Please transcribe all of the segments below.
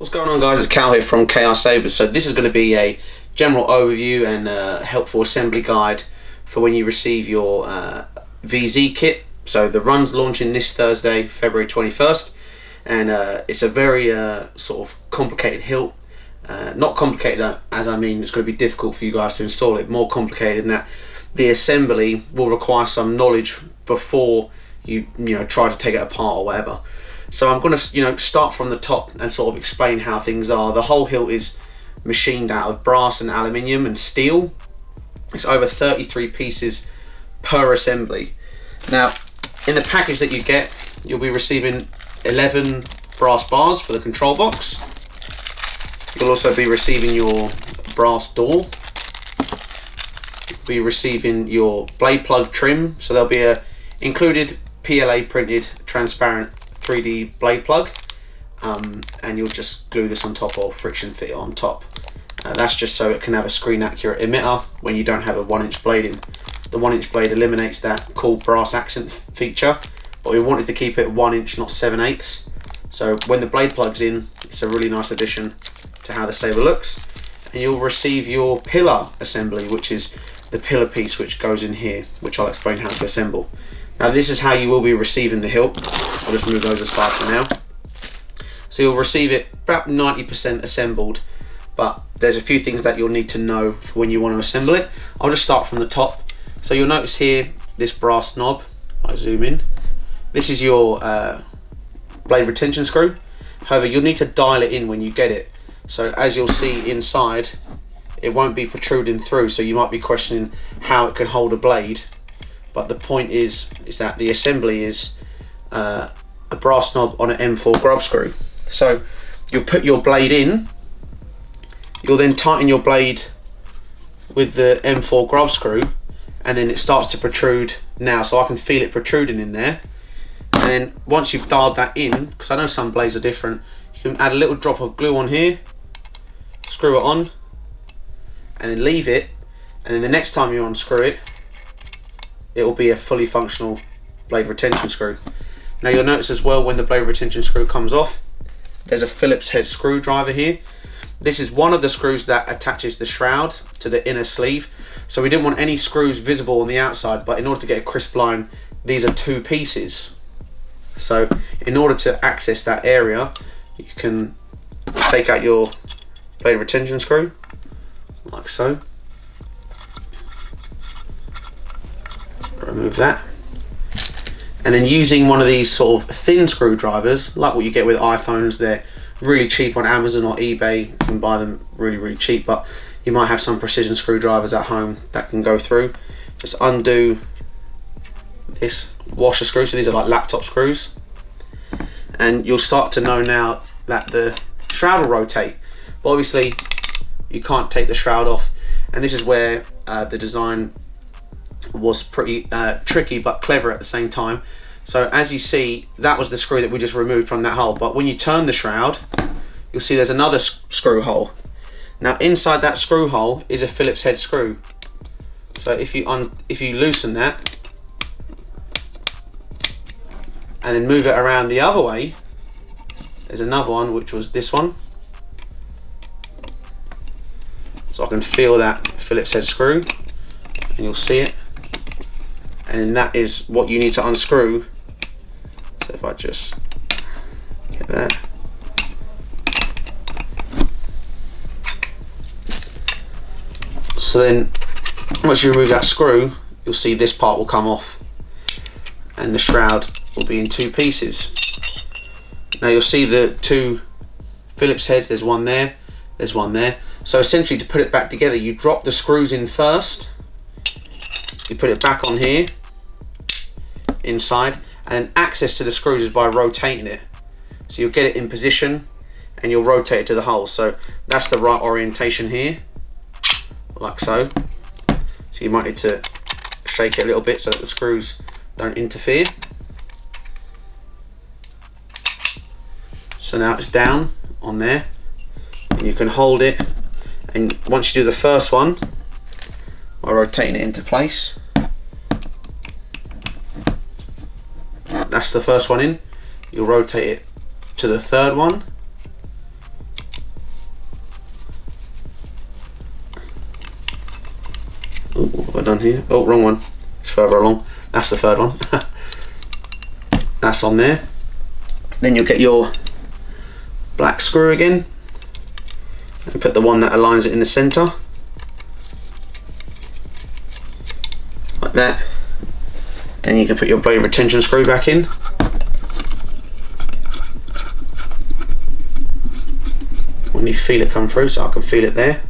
What's going on, guys? It's Cal here from Sabers. So this is going to be a general overview and helpful assembly guide for when you receive your VEEZEE kit. So the run's launching this Thursday, February 21st, and it's a very sort of complicated hilt. Not complicated as I mean it's going to be difficult for you guys to install it, more complicated in that the assembly will require some knowledge before you try to take it apart or whatever. So I'm going to start from the top and sort of explain how things are. The whole hilt is machined out of brass and aluminium and steel. It's over 33 pieces per assembly. Now in the package that you get, you'll be receiving 11 brass bars for the control box. You'll also be receiving your brass door. You'll be receiving your blade plug trim. So there'll be a included PLA printed transparent 3D blade plug, and you'll just glue this on top or friction fit it on top. That's just so it can have a screen accurate emitter when you don't have a 1-inch blade in. The 1-inch blade eliminates that cool brass accent feature, but we wanted to keep it 1 inch, not 7/8. So when the blade plugs in, it's a really nice addition to how the saber looks. And you'll receive your pillar assembly, which is the pillar piece which goes in here, which I'll explain how to assemble. Now this is how you will be receiving the hilt. I'll just move those aside for now. So you'll receive it about 90% assembled, but there's a few things that you'll need to know for when you want to assemble it. I'll just start from the top. So you'll notice here this brass knob. I zoom in. This is your blade retention screw. However, you'll need to dial it in when you get it. So as you'll see inside, it won't be protruding through, so you might be questioning how it can hold a blade. But the point is that the assembly is a brass knob on an M4 grub screw. So you'll put your blade in, you'll then tighten your blade with the M4 grub screw, and then it starts to protrude now, so I can feel it protruding in there. And then once you've dialed that in, because I know some blades are different, you can add a little drop of glue on here, screw it on, and then leave it, and then the next time you unscrew it, it will be a fully functional blade retention screw. Now you'll notice as well when the blade retention screw comes off, there's a Phillips head screwdriver here. This is one of the screws that attaches the shroud to the inner sleeve. So we didn't want any screws visible on the outside, but in order to get a crisp line, these are 2 pieces. So in order to access that area, you can take out your blade retention screw, like so. Remove that, and then using one of these sort of thin screwdrivers, like what you get with iPhones. They're really cheap on Amazon or eBay. You can buy them really cheap, but you might have some precision screwdrivers at home that can go through. Just undo this washer screw. So these are like laptop screws, and you'll start to know now that the shroud will rotate, but obviously you can't take the shroud off, and this is where the design was pretty tricky but clever at the same time. So as you see, that was the screw that we just removed from that hole, but when you turn the shroud, you'll see there's another screw hole. Now inside that screw hole is a Phillips head screw. So if you loosen that and then move it around the other way, there's another one, which was this one. So I can feel that Phillips head screw, and you'll see it. And then that is what you need to unscrew. So if I just get that. So then once you remove that screw, you'll see this part will come off and the shroud will be in 2 pieces. Now you'll see the 2 Phillips heads, there's one there, there's one there. So essentially to put it back together, you drop the screws in first, you put it back on here inside, and access to the screws is by rotating it. So you'll get it in position and you'll rotate it to the hole. So that's the right orientation here, like so. So you might need to shake it a little bit so that the screws don't interfere. So now it's down on there, and you can hold it, and once you do the first one by rotating it into place, that's the first one in, you'll rotate it to the third one, I've done here. Oh, wrong one. It's further along. That's the third one. That's on there. Then you'll get your black screw again and put the one that aligns it in the center, like that. Then you can put your blade retention screw back in. When you feel it come through, so I can feel it there.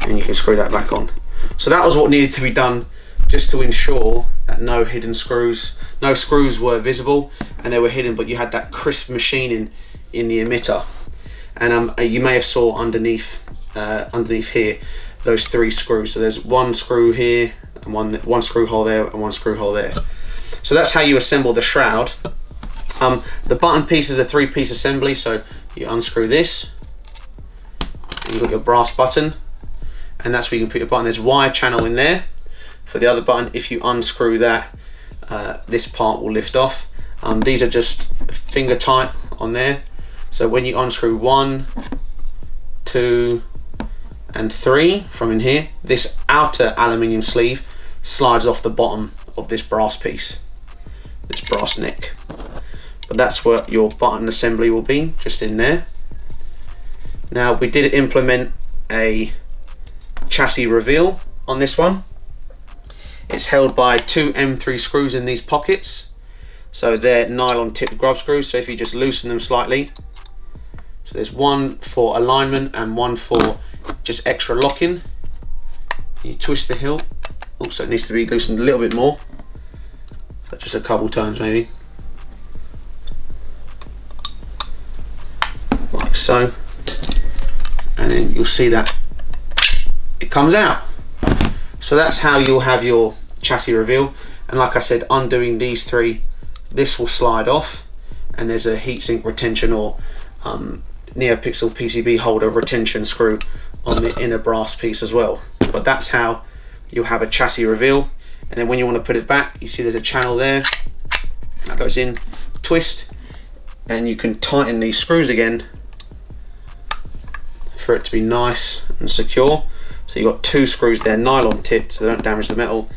And you can screw that back on. So that was what needed to be done, just to ensure that no hidden screws, no screws were visible and they were hidden, but you had that crisp machining in the emitter. And you may have saw underneath here those 3 screws. So there's one screw here and one screw hole there and one screw hole there. So that's how you assemble the shroud. The button piece is a 3-piece assembly, so you unscrew this and you've got your brass button, and that's where you can put your button. There's wire channel in there for the other button. If you unscrew that, this part will lift off. These are just finger tight on there, so when you unscrew 1, 2 and 3 from in here, this outer aluminium sleeve slides off the bottom of this brass piece, this brass neck. But that's what your button assembly will be, just in there. Now, we did implement a chassis reveal on this one. It's held by 2 M3 screws in these pockets, so they're nylon tipped grub screws. So if you just loosen them slightly, so there's one for alignment and one for just extra locking. You twist the hilt. Also, it needs to be loosened a little bit more, so just a couple times maybe, like so, and then you'll see that it comes out. So that's how you'll have your chassis reveal. And like I said, undoing these 3, this will slide off, and there's a heatsink retention or NeoPixel PCB holder retention screw on the inner brass piece as well. But that's how you'll have a chassis reveal. And then when you want to put it back, you see there's a channel there that goes in, twist, and you can tighten these screws again for it to be nice and secure. So you've got 2 screws there, nylon tipped, so they don't damage the metal,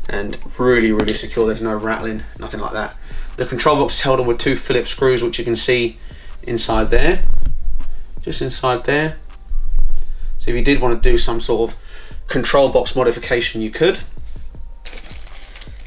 and really, really secure. There's no rattling, nothing like that. The control box is held on with 2 Phillips screws, which you can see inside there, just inside there. So if you did want to do some sort of control box modification, you could.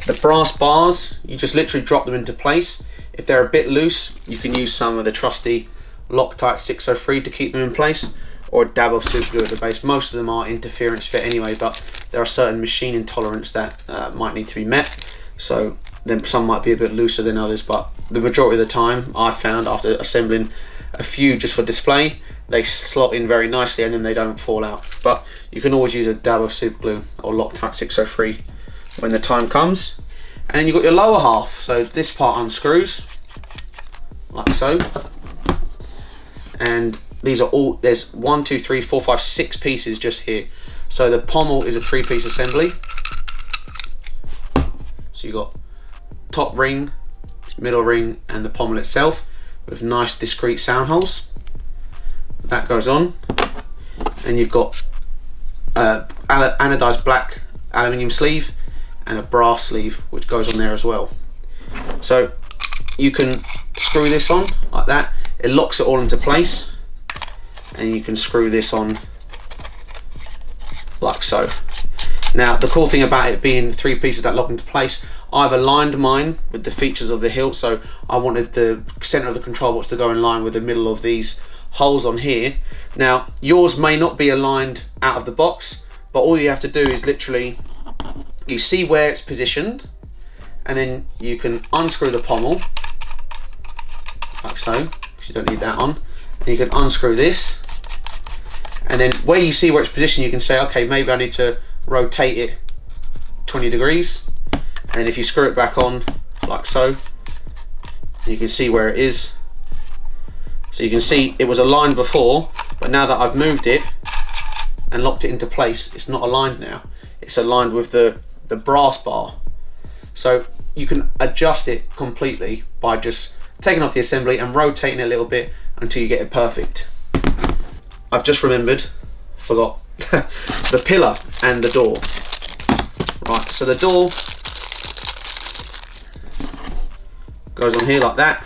The brass bars, you just literally drop them into place. If they're a bit loose, you can use some of the trusty Loctite 603 to keep them in place, or a dab of super glue at the base. Most of them are interference fit anyway, but there are certain machining tolerance that might need to be met. So then some might be a bit looser than others, but the majority of the time I've found, after assembling a few just for display, they slot in very nicely and then they don't fall out. But you can always use a dab of super glue or Loctite 603 when the time comes. And then you've got your lower half. So this part unscrews like so, and these are all, there's 1, 2, 3, 4, 5, 6 pieces just here. So the pommel is a 3-piece assembly. So you've got top ring, middle ring, and the pommel itself with nice discrete sound holes. That goes on, and you've got anodized black aluminium sleeve and a brass sleeve which goes on there as well. So you can screw this on like that. It locks it all into place, and you can screw this on like so. Now the cool thing about it being 3 pieces that lock into place, I've aligned mine with the features of the hilt, so I wanted the center of the control box to go in line with the middle of these holes on here. Now yours may not be aligned out of the box, but all you have to do is literally, you see where it's positioned, and then you can unscrew the pommel like so, because you don't need that on, and you can unscrew this, and then where you see where it's positioned, you can say, okay, maybe I need to rotate it 20 degrees, and if you screw it back on like so, you can see where it is. So you can see it was aligned before, but now that I've moved it and locked it into place, it's not aligned now. It's aligned with the brass bar. So you can adjust it completely by just taking off the assembly and rotating it a little bit until you get it perfect. I've just remembered, forgot. the pillar and the door. Right, so the door goes on here like that.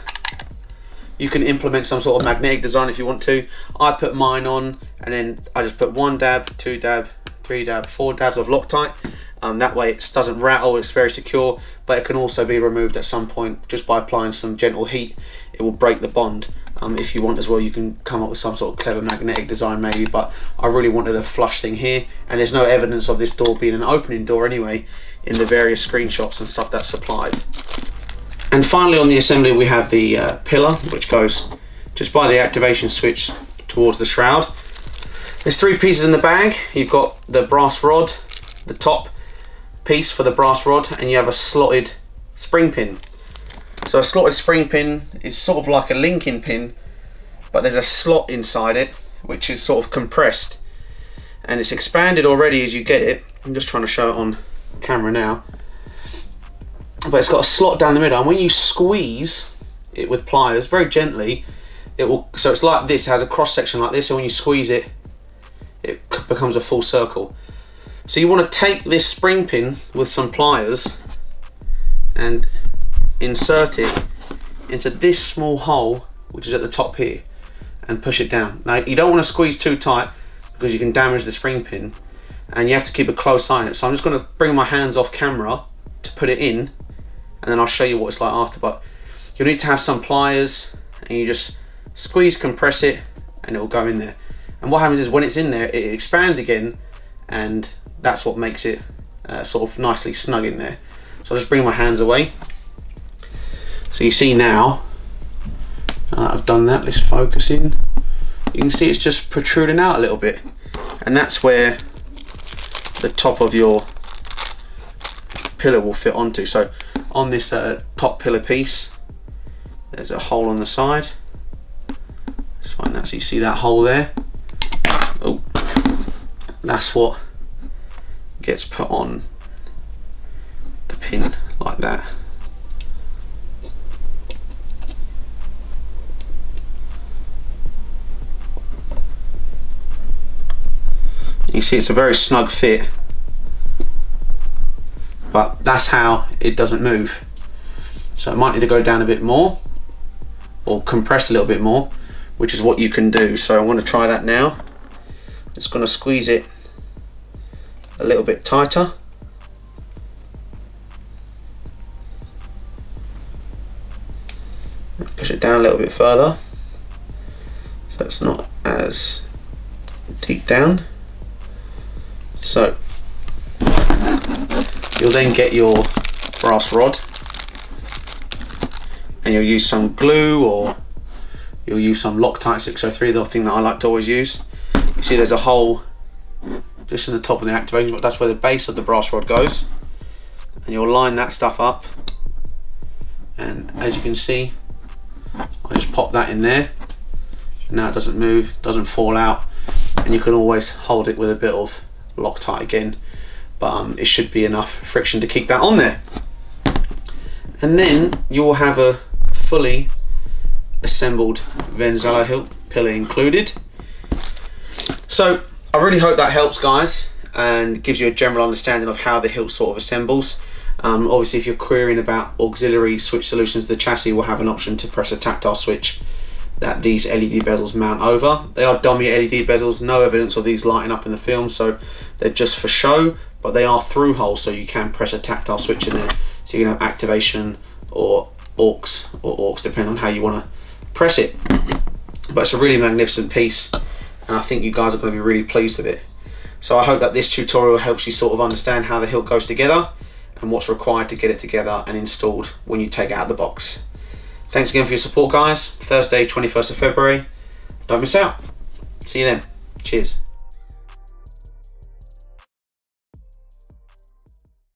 You can implement some sort of magnetic design if you want to. I put mine on, and then I just put 1 dab, 2 dab, 3 dab, 4 dabs of Loctite. That way it doesn't rattle, it's very secure, but it can also be removed at some point just by applying some gentle heat. It will break the bond. If you want as well, you can come up with some sort of clever magnetic design maybe, but I really wanted a flush thing here, and there's no evidence of this door being an opening door anyway in the various screenshots and stuff that's supplied. And finally on the assembly we have the pillar, which goes just by the activation switch towards the shroud. There's 3 pieces in the bag. You've got the brass rod, the top piece for the brass rod, and you have a slotted spring pin. So a slotted spring pin is sort of like a linking pin, but there's a slot inside it which is sort of compressed, and it's expanded already as you get it. I'm just trying to show it on camera now, but it's got a slot down the middle, and when you squeeze it with pliers very gently, it will, so it's like this, it has a cross section like this, and when you squeeze it, it becomes a full circle. So you want to take this spring pin with some pliers and insert it into this small hole which is at the top here, and push it down. Now you don't want to squeeze too tight because you can damage the spring pin, and you have to keep a close eye on it. So I'm just going to bring my hands off camera to put it in, and then I'll show you what it's like after. But you'll need to have some pliers, and you just squeeze, compress it, and it will go in there. And what happens is when it's in there, it expands again, and that's what makes it sort of nicely snug in there. So I'll just bring my hands away. So you see now, I've done that, let's focus in. You can see it's just protruding out a little bit, and that's where the top of your pillar will fit onto. So on this top pillar piece, there's a hole on the side. Let's find that, so you see that hole there. Oh, that's what gets put on the pin like that. You see it's a very snug fit, but that's how it doesn't move. So it might need to go down a bit more or compress a little bit more, which is what you can do. So I want to try that now. Just going to squeeze it a little bit tighter. Push it down a little bit further so it's not as deep down. So you'll then get your brass rod, and you'll use some glue, or you'll use some Loctite 603, the thing that I like to always use. You see there's a hole just in the top of the activation, but that's where the base of the brass rod goes, and you'll line that stuff up, and as you can see I just pop that in there, and now it doesn't move, doesn't fall out, and you can always hold it with a bit of Loctite again, but it should be enough friction to keep that on there. And then you will have a fully assembled Ven Zallow hilt, pillar included. So I really hope that helps, guys, and gives you a general understanding of how the hilt sort of assembles. Obviously if you're querying about auxiliary switch solutions, the chassis will have an option to press a tactile switch that these LED bezels mount over. They are dummy LED bezels, no evidence of these lighting up in the film, so they're just for show, but they are through holes, so you can press a tactile switch in there, so you can have activation or aux depending on how you want to press it. But it's a really magnificent piece, and I think you guys are going to be really pleased with it. So I hope that this tutorial helps you sort of understand how the hilt goes together and what's required to get it together and installed when you take it out of the box. Thanks again for your support, guys. Thursday 21st of February, don't miss out. See you then. Cheers.